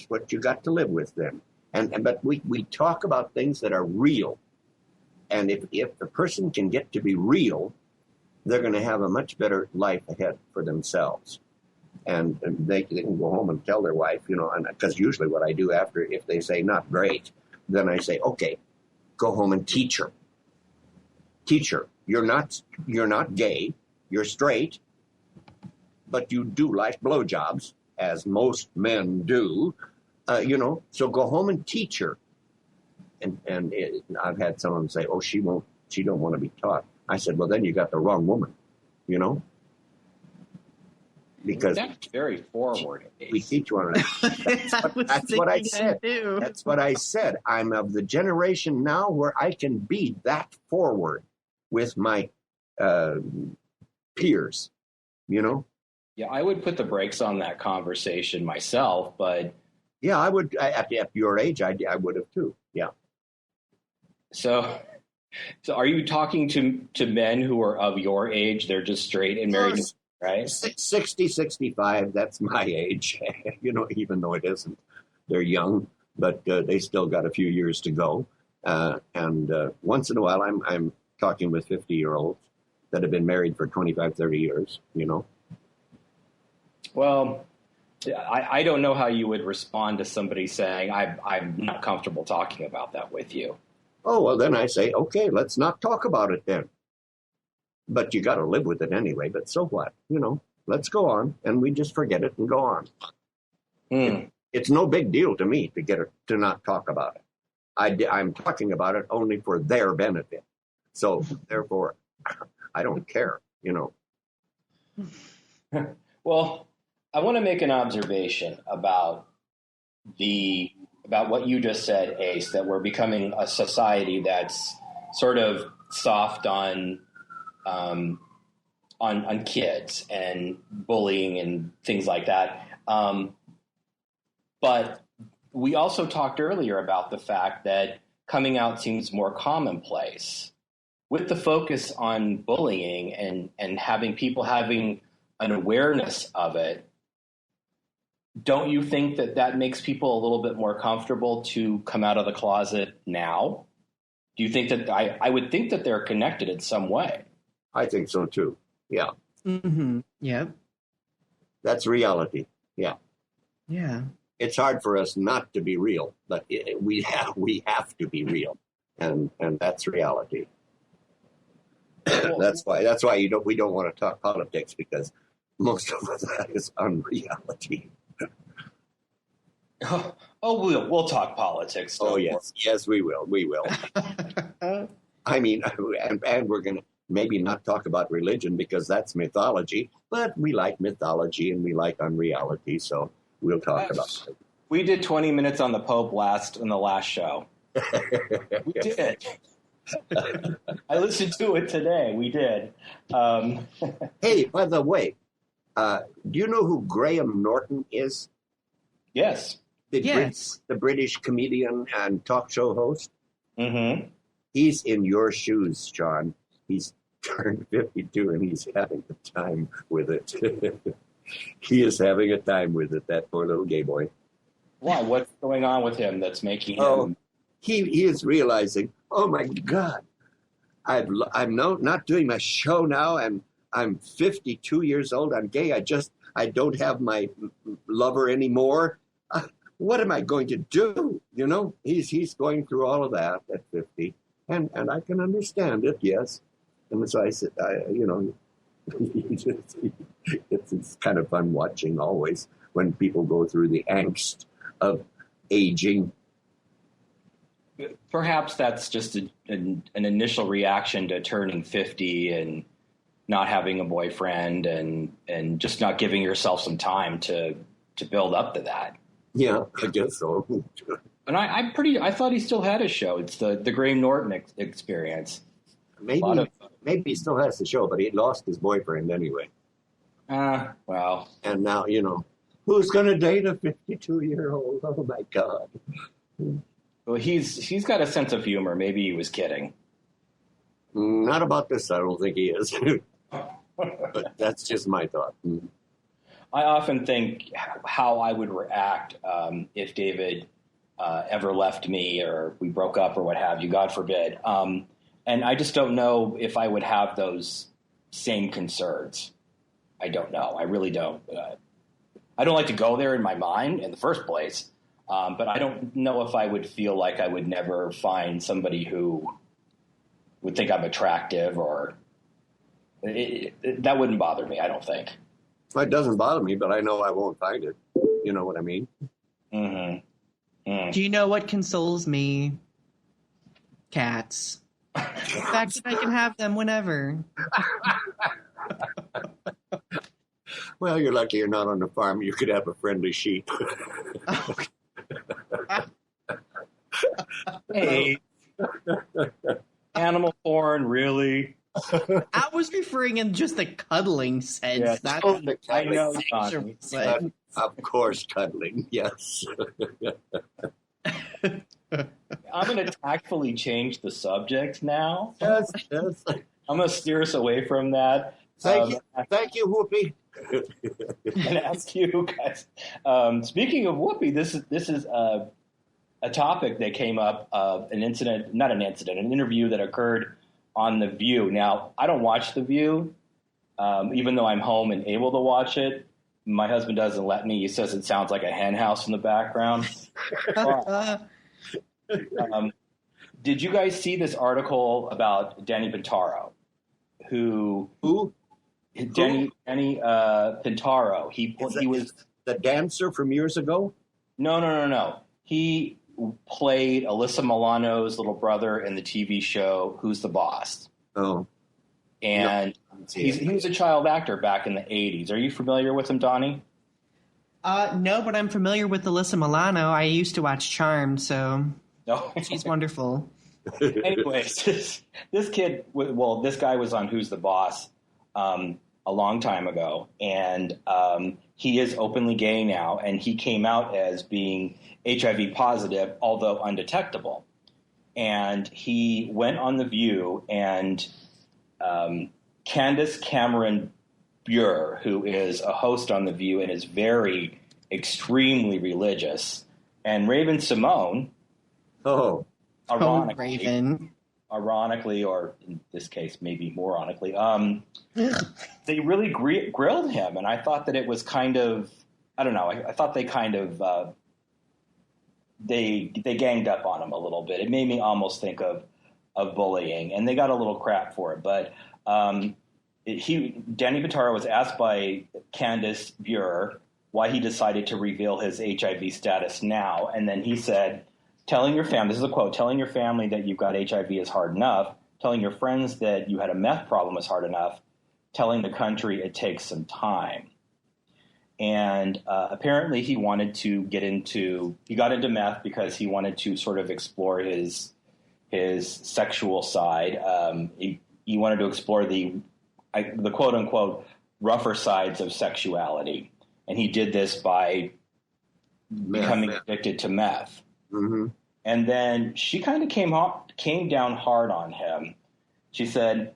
A: what you got to live with then. But we talk about things that are real. And if the person can get to be real, they're going to have a much better life ahead for themselves. And they can go home and tell their wife, because usually what I do after, if they say not great, then I say, okay, go home and teach her. Teach her. You're not gay. You're straight, but you do like blowjobs, as most men do. So go home and teach her. And I've had someone say, oh, she don't want to be taught. I said, well, then you got the wrong woman, because
B: that's very forward.
A: We teach one another. That's what I said. That's what I said. I'm of the generation now where I can be that forward with my peers,
B: Yeah, I would put the brakes on that conversation myself, but
A: yeah, I would. At your age, I would have too. Yeah.
B: So are you talking to men who are of your age? They're just straight and married, right?
A: 60, 65, that's my age, even though it isn't. They're young, but they still got a few years to go. And once in a while, I'm talking with 50-year-olds that have been married for 25, 30 years,
B: Well, I don't know how you would respond to somebody saying, I'm not comfortable talking about that with you.
A: Oh, well, then I say, okay, let's not talk about it then. But you got to live with it anyway. But so what? Let's go on. And we just forget it and go on. It's no big deal to me to not talk about it. I'm talking about it only for their benefit. So therefore, I don't care,
B: Well, I want to make an observation about what you just said, Ace, that we're becoming a society that's sort of soft on kids and bullying and things like that. But we also talked earlier about the fact that coming out seems more commonplace. With the focus on bullying and having people having an awareness of it, don't you think that makes people a little bit more comfortable to come out of the closet now? Do you think that I would think that they're connected in some way?
A: I think so too. Yeah.
C: Mm-hmm. Yeah.
A: That's reality. Yeah.
C: Yeah.
A: It's hard for us not to be real, but we have to be real, and that's reality.
B: Well,
A: that's why we don't want to talk politics, because most of that is unreality.
B: We'll talk politics.
A: Oh, yes, we will. I mean, and we're going to maybe not talk about religion because that's mythology, but we like mythology and we like unreality, so we'll talk about it.
B: We did 20 minutes on the Pope in the last show. We did. I listened to it today. We did.
A: Hey, by the way, do you know who Graham Norton is?
B: Yes.
A: The British comedian and talk show host.
B: Mm-hmm.
A: He's in your shoes, John. He's turned 52 and he's having a time with it. He is having a time with it, that poor little gay boy.
B: Why? What's going on with him that's making him...
A: He is realizing, oh my God, I'm not doing my show now, and I'm 52 years old. I'm gay. I don't have my lover anymore. What am I going to do? He's going through all of that at 50, and I can understand it. Yes, and so I said, it's kind of fun watching always when people go through the angst of aging.
B: Perhaps that's just an initial reaction to turning 50 and not having a boyfriend and just not giving yourself some time to build up to that.
A: Yeah, I guess so.
B: And I thought he still had a show. It's the Graham Norton experience.
A: Maybe he still has the show, but he lost his boyfriend anyway.
B: Well.
A: And now, who's going to date a 52-year-old? Oh, my God.
B: Well, he's got a sense of humor. Maybe he was kidding.
A: Not about this, I don't think he is. But that's just my thought.
B: I often think how I would react if David ever left me or we broke up or what have you, God forbid. And I just don't know if I would have those same concerns. I don't know. I really don't. I don't like to go there in my mind in the first place, but I don't know if I would feel like I would never find somebody who would think I'm attractive or that wouldn't bother me, I don't think.
A: It doesn't bother me, but I know I won't find it. You know what I mean?
B: Mm-hmm. Mm.
C: Do you know what consoles me? Cats. The fact that I can have them whenever.
A: Well, you're lucky you're not on the farm. You could have a friendly sheep.
C: Oh.
B: Hey. Animal porn, really?
C: I was referring in just the cuddling sense.
B: Yeah,
C: not
A: the
B: I know,
C: sexual
B: Donny.
C: sense.
A: Of course, cuddling, yes.
B: I'm going to tactfully change the subject now.
A: Yes.
B: I'm going to steer us away from that.
A: Thank you, Whoopi.
B: And ask you guys. Speaking of Whoopi, this is a topic that came up of an interview that occurred on The View. Now, I don't watch The View, even though I'm home and able to watch it. My husband doesn't let me. He says it sounds like a hen house in the background. Did you guys see this article about Danny Pintaro?
A: Who?
B: Danny Pintaro. He was
A: the dancer from years ago.
B: No. He played Alyssa Milano's little brother in the TV show Who's the Boss?
A: Oh.
B: And he was a child actor back in the 80s. Are you familiar with him, Donny?
C: No, but I'm familiar with Alyssa Milano. I used to watch Charmed, so
B: No.
C: she's wonderful.
B: Anyways, this guy was on Who's the Boss a long time ago, and he is openly gay now, and he came out as being HIV positive, although undetectable. And he went on The View, and Candace Cameron Bure, who is a host on The View and is very extremely religious, and Raven Simone, ironically, or in this case, maybe moronically, they really grilled him, and I thought that it was kind of, I don't know, I thought they kind of, they ganged up on him a little bit. It made me almost think of bullying, and they got a little crap for it. But Danny Pintaro was asked by Candace Bure why he decided to reveal his HIV status now, and then he said, telling your family, this is a quote, telling your family that you've got HIV is hard enough, telling your friends that you had a meth problem is hard enough, telling the country it takes some time. And apparently he wanted to he got into meth because he wanted to sort of explore his sexual side. He wanted to explore the quote unquote rougher sides of sexuality. And he did this by becoming addicted to meth.
A: Mm-hmm.
B: And then she kind of came down hard on him. She said,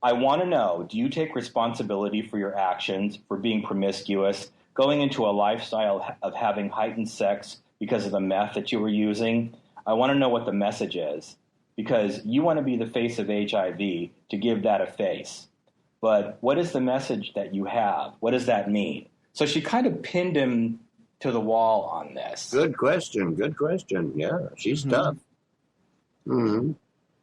B: I want to know, do you take responsibility for your actions, for being promiscuous, going into a lifestyle of having heightened sex because of the meth that you were using? I want to know what the message is, because you want to be the face of HIV to give that a face. But what is the message that you have? What does that mean? So she kind of pinned him to the wall on this.
A: Good question. Yeah, she's tough. Mm-hmm.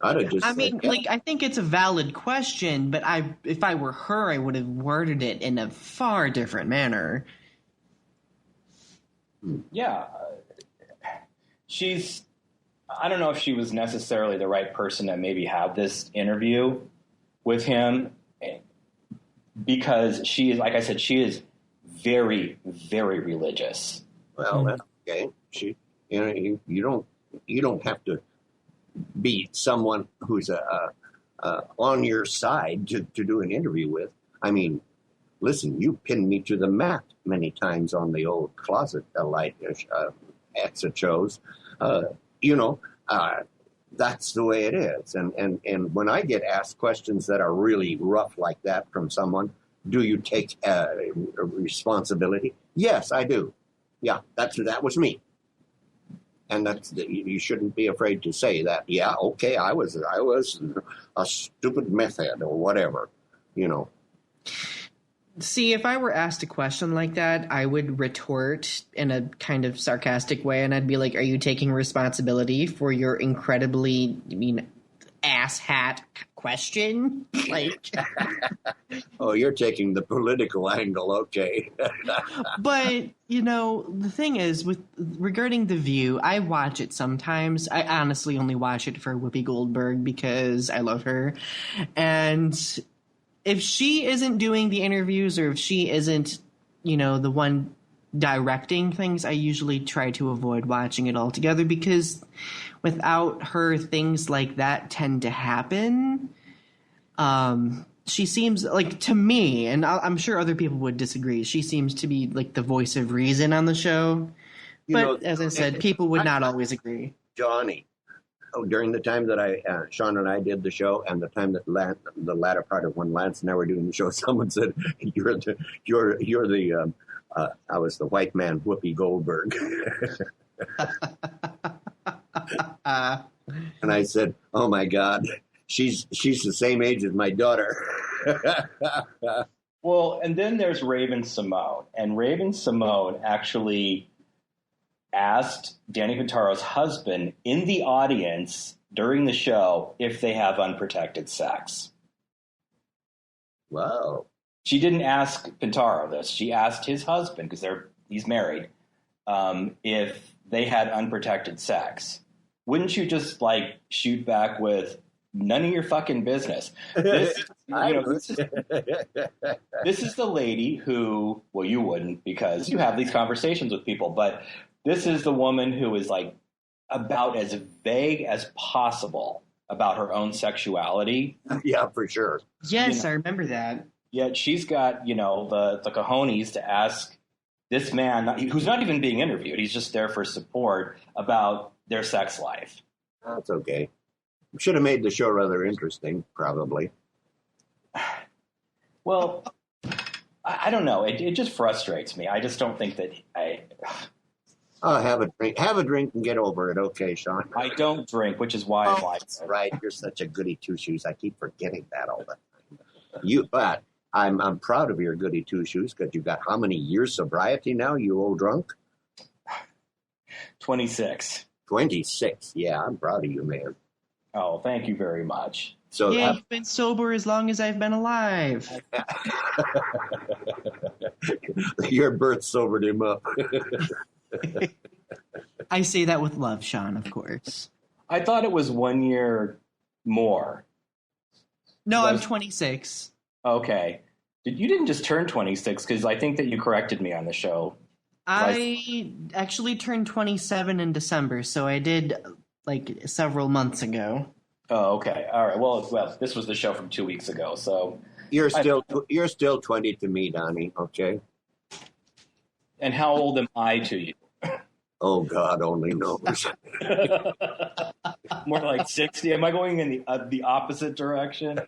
A: I
C: think it's a valid question, but if I were her, I would have worded it in a far different manner.
B: Yeah. I don't know if she was necessarily the right person to maybe have this interview with him, because she is, like I said, she is very, very religious.
A: Well, that's okay. You don't have to be someone who's on your side to do an interview with. I mean, listen, you pinned me to the mat many times on the old closet light exit shows. That's the way it is. And when I get asked questions that are really rough like that from someone, do you take responsibility? Yes, I do. Yeah, that was me. And you shouldn't be afraid to say that. Yeah, okay, I was a stupid meth head or whatever,
C: See, if I were asked a question like that, I would retort in a kind of sarcastic way, and I'd be like, are you taking responsibility for your incredibly, asshat question? Like,
A: oh, you're taking the political angle, okay.
C: but, the thing is, regarding The View, I watch it sometimes. I honestly only watch it for Whoopi Goldberg because I love her. And if she isn't doing the interviews or if she isn't, the one directing things, I usually try to avoid watching it altogether because without her, things like that tend to happen. She seems like, to me, and I'm sure other people would disagree, she seems to be like the voice of reason on the show. But as I said, people would not always agree.
A: Donny. During the time that Sean and I did the show, and the time that the latter part of when Lance and I were doing the show, someone said, I was the white man Whoopi Goldberg. And I said, oh my God, she's the same age as my daughter.
B: Well, and then there's Raven Simone, and Raven Simone actually asked Danny Pintaro's husband in the audience during the show if they have unprotected sex.
A: Wow.
B: She didn't ask Pintaro this. She asked his husband, because he's married, if they had unprotected sex. Wouldn't you just shoot back with none of your fucking business? This is the lady who, well, you wouldn't because you have these conversations with people, but this is the woman who is about as vague as possible about her own sexuality.
A: Yeah, for sure.
C: Yes, I remember that.
B: Yet she's got, the cojones to ask this man, who's not even being interviewed, he's just there for support, about their sex life.
A: That's okay. Should have made the show rather interesting, probably.
B: Well, I don't know. It just frustrates me. I just don't think that
A: Oh, have a drink and get over it. Okay, Sean.
B: I don't drink, which is why I like it.
A: Right. You're such a goody two-shoes. I keep forgetting that all the time. But I'm proud of your goody two-shoes because you got how many years sobriety now, you old drunk?
B: 26.
A: 26. Yeah, I'm proud of you, man.
B: Oh, thank you very much.
A: So
C: yeah, you've been sober as long as I've been alive.
A: Your birth sobered him up.
C: I say that with love, Sean, of course.
B: I thought it was 1 year more.
C: No, I'm 26.
B: Okay. You didn't just turn 26, because I think that you corrected me on the show.
C: I actually turned 27 in December, so I did several months ago.
B: Oh, okay. All right. Well, this was the show from 2 weeks ago, so
A: you're still 20 to me, Donny. Okay.
B: And how old am I to you?
A: Oh, God only knows.
B: More like 60. Am I going in the opposite direction?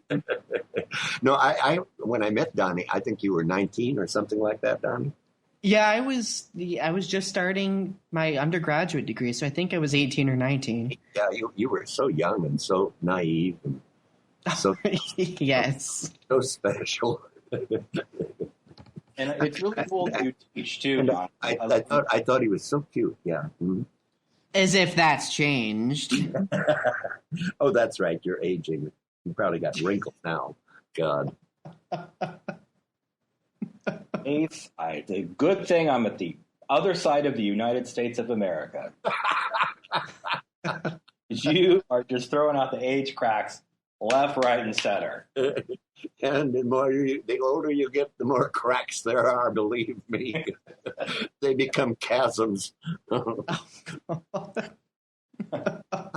A: No, I when I met Donny, I think you were 19 or something like that, Donny.
C: Yeah, I was just starting my undergraduate degree, so I think I was 18 or 19.
A: Yeah, you were so young and so naive and so
C: yes,
A: so special.
B: And it's really cool to teach too, Don.
A: I thought he was so cute. Yeah. Mm-hmm.
C: As if that's changed.
A: Oh, that's right. You're aging. You probably got wrinkles now. God.
B: Ace, the good thing I'm at the other side of the United States of America. You are just throwing out the age cracks Left, right, and center.
A: And the older you get, the more cracks there are, believe me. They become chasms. I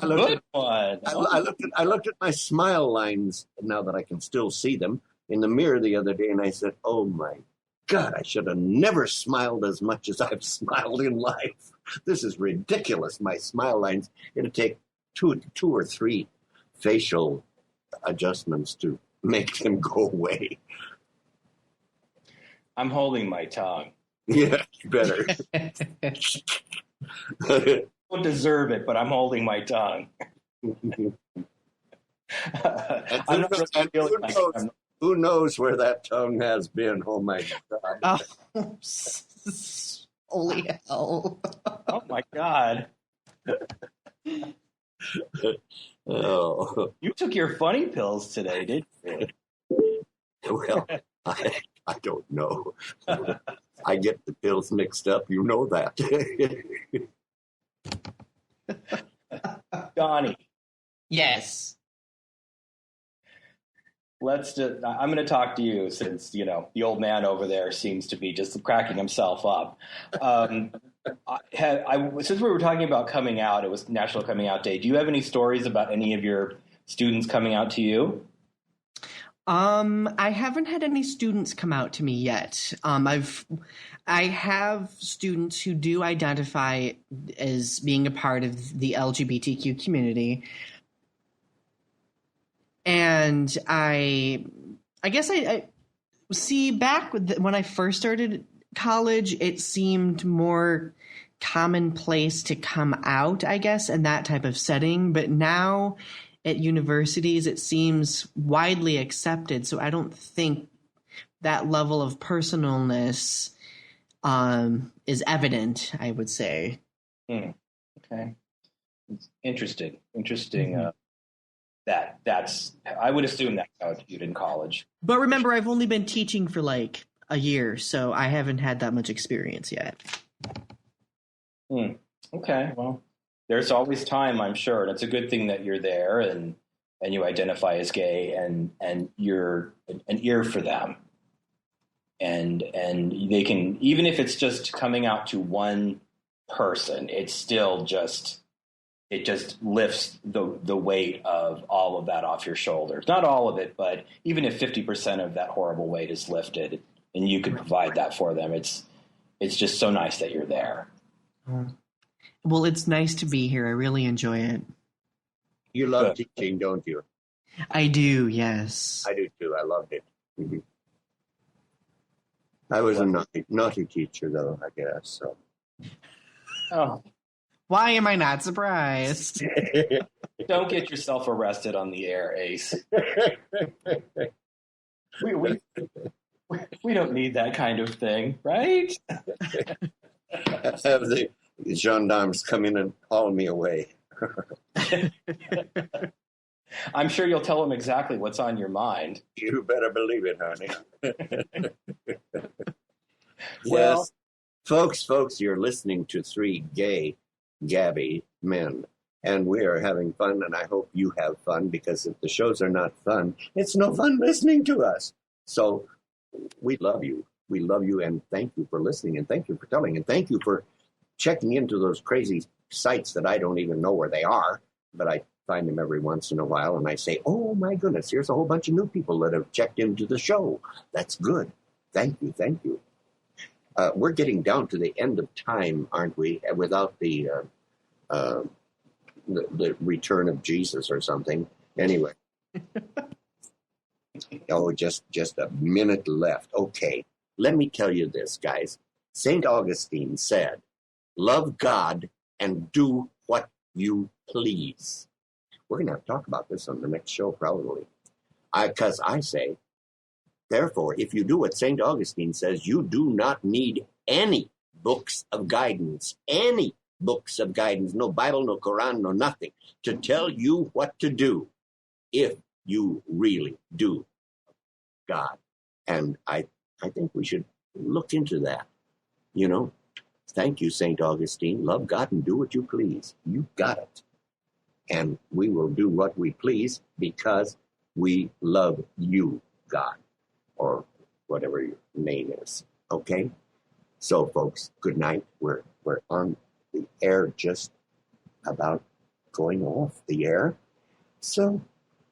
B: Good one.
A: I looked at my smile lines now that I can still see them in the mirror the other day, and I said, "Oh my God, I should have never smiled as much as I've smiled in life. This is ridiculous. My smile lines. It'll take two or three facial adjustments to make them go away."
B: I'm holding my tongue.
A: Yeah, better.
B: I don't deserve it, but I'm holding my tongue.
A: Who knows where that tongue has been? Oh my God!
C: Oh, holy hell!
B: Oh my God!
A: Oh,
B: You took your funny pills today, didn't you?
A: well, I don't know. I get the pills mixed up. You know that.
B: Donny,
C: Yes.
B: I'm going to talk to you since, the old man over there seems to be just cracking himself up. Since we were talking about coming out, it was National Coming Out Day. Do you have any stories about any of your students coming out to you?
C: I haven't had any students come out to me yet. I have students who do identify as being a part of the LGBTQ community. And I guess I see back when I first started college, it seemed more commonplace to come out, I guess, in that type of setting. But now at universities, it seems widely accepted. So I don't think that level of personalness is evident, I would say.
B: Okay. It's interesting. Mm-hmm. I would assume that's how it's viewed in college.
C: But remember, I've only been teaching for like a year, so I haven't had that much experience yet.
B: Okay, well, there's always time, I'm sure, and it's a good thing that you're there and you identify as gay and you're an ear for them. And they can, even if it's just coming out to one person, it's still it just lifts the weight of all of that off your shoulders. Not all of it, but even if 50% of that horrible weight is lifted and you can provide that for them, it's just so nice that you're there.
C: Well, it's nice to be here. I really enjoy it.
A: You love teaching, don't you?
C: I do, yes.
A: I do too. I loved it. Mm-hmm. I was a naughty teacher, though, I guess. So.
B: Oh.
C: Why am I not surprised?
B: Don't get yourself arrested on the air, Ace. We don't need that kind of thing, right?
A: Have the gendarmes come in and haul me away.
B: I'm sure you'll tell them exactly what's on your mind.
A: You better believe it, honey.
B: Well,
A: yes. Folks, you're listening to three gay Gabby men, and we are having fun, and I hope you have fun, because if the shows are not fun, it's no fun listening to us. So we love you. We love you, and thank you for listening, and thank you for telling, and thank you for checking into those crazy sites that I don't even know where they are, but I find them every once in a while, and I say, oh my goodness, here's a whole bunch of new people that have checked into the show. That's good. Thank you. We're getting down to the end of time, aren't we? Without the return of Jesus or something. Anyway. Oh, just a minute left. Okay. Let me tell you this, guys. St. Augustine said, love God and do what you please. We're going to have to talk about this on the next show, probably. Because I say, therefore, if you do what St. Augustine says, you do not need any books of guidance, no Bible, no Quran, no nothing, to tell you what to do if you really do God. And I think we should look into that. Thank you, St. Augustine. Love God and do what you please. You got it. And we will do what we please because We love you, God, or whatever your name is. Okay? So, folks, good night. We're on the air, just about going off the air. So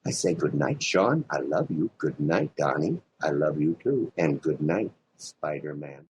A: I say good night, Sean. I love you. Good night, Donny. I love you too. And good night, Spider-Man.